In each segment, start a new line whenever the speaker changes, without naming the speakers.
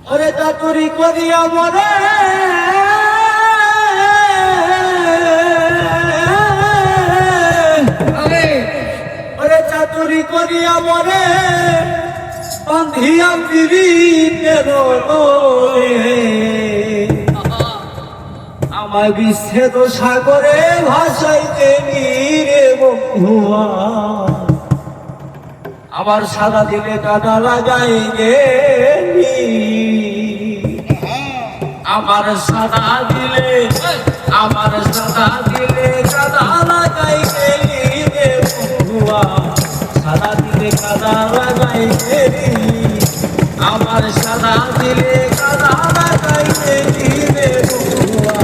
ওরে চাতুরি করিয়া মরে ওরে চাতুরি করিয়া মরে বান্ধিয়া পিরিতের আমার বিচ্ছেদ সাগরে ভাসাইতে নিরে বন্ধুয়া আবার সাদা দিলে কাদা লাগাই গেলি আমার সাদা দিলে কাদা লাগাই গেলি রে বন্ধুয়া সাদা দিলে কাদা লাগাই গেলি আমার সাদা দিলে কাদা লাগাই গেলি রে বন্ধুয়া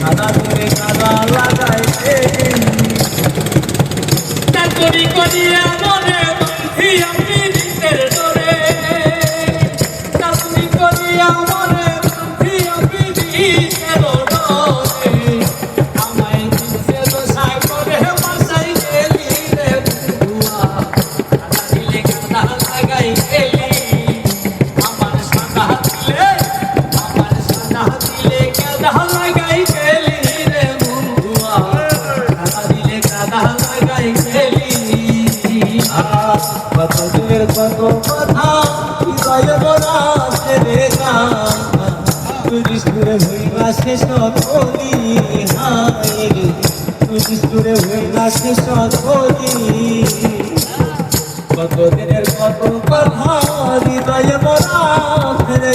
সাদা দিলে কাদা লাগাই গেলি চাকরি করিয়া মনে আমি দিতের ডরে চাকরি করিয়া মনে আমি দিতের ডরে আমায় দিতে তো সাগরে ভাসাই গেলি রে বন্ধুয়া সাদা দিলে কাদা লাগাই গেলি আমার সাদা দিলে কাদা লাগাই গেলি রে বন্ধুয়া সাদা দিলে কাদা লাগাই গেলি কত দূরের কত কথা হৃদয় বলা ছেড়ে তুরিস্তুরে হইলা শেষ করি হায় রে তুরিস্তুরে হইলা শেষ করি কত দিনের কত কথা হৃদয় বলা ছেড়ে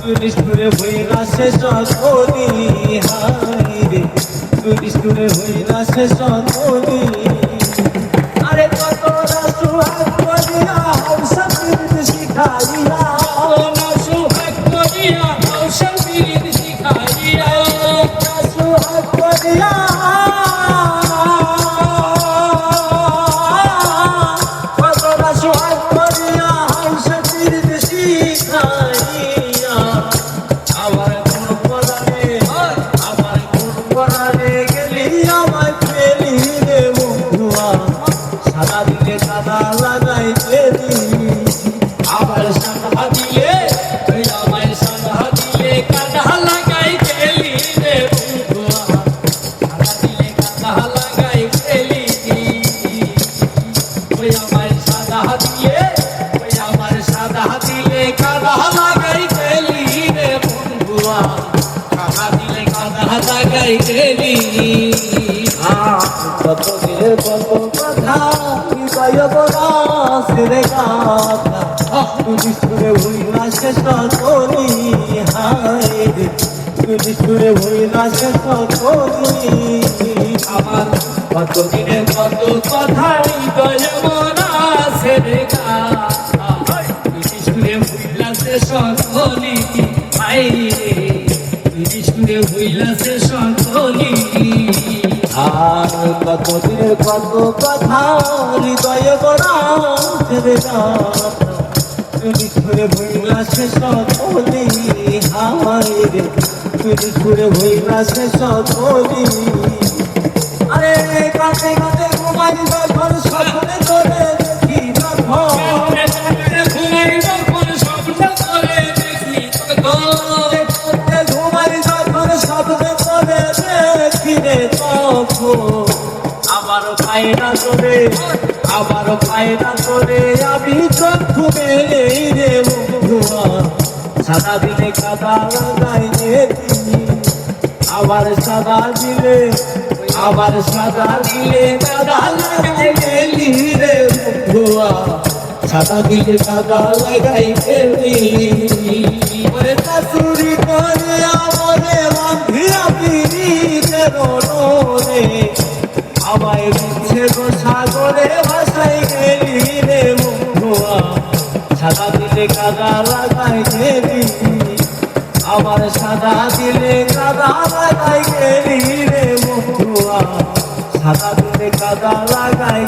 তুরিস্তুরে হইলা শেষ করি হায় রে তুরিস্তুরে হইলা শেষ করি আরে কত রাসুহাগ করিয়া হাউসা পীর শিখাইয়া রাসুহাগ করিয়া হাউসা পীর শিখাইয়া রাসুহাগ করিয়া কত রাসুহাগ করিয়া হাউসা পীর শিখাইয়া আমার কোন পরানে গেলি আমার পেলি রে বন্ধুয়া সাদা দিলে কাদা লাগাই গেলি আবার সাদা দিলে কাদা লাগাই গেলি রে বন্ধুয়া সাদা দিলে কাদা লাগাই গেলি ওই আমার সাদা দিলে কাদা লাগাই গেলি রে বন্ধুয়া সাদা দিলে কাদা লাগাই গেলি কত দিনের কত কথা হৃদয় বলা ছেড়ে কথা তুরিস্তুরে হইলা শেষ করি হায় রে তুরিস্তুরে হইলা শেষ করি আমার কত দিনের কত কথা হৃদয় বলা ছেড়ে কথা তুরিস্তুরে হইলা শেষ করি হায় রে তুরিস্তুরে হইলা শেষ করি আর কত দিনের কত কথা হৃদয় করা ছেড়ে তুরিস্তুরে ভইলা শেষ করি হায় রে তুরিস্তুরে ভইলা শেষ করি আরে কাছে কাছে ঘুমাই যখন স্বপ্নে করে দেখি তখন ঘুমাই যখন স্বপ্নে করে দেখি তখন ঘুমাই যখন স্বপ্নে করে দেখি রে আবারও পায়না করে আমি চক্ষু মেলে রে বন্ধুয়া সাদা দিলে কাদা লাগাই গেলি আবার সাদা দিলে কাদা লাগাই গেলি রে বন্ধুয়া সাদা দিলে কাদা লাগাই গেলি ওরে চাতুরি করে আমরে বান্ধিয়া পিরিতের ডরে আমায় বিচ্ছেদ সাগরে ভাসাই গেলি রে বন্ধুয়া সাদা দিলে কাদা লাগাই গেলি আমার সাদা দিলে কাদা লাগাই গেলি রে বন্ধুয়া সাদা দিলে কাদা লাগাই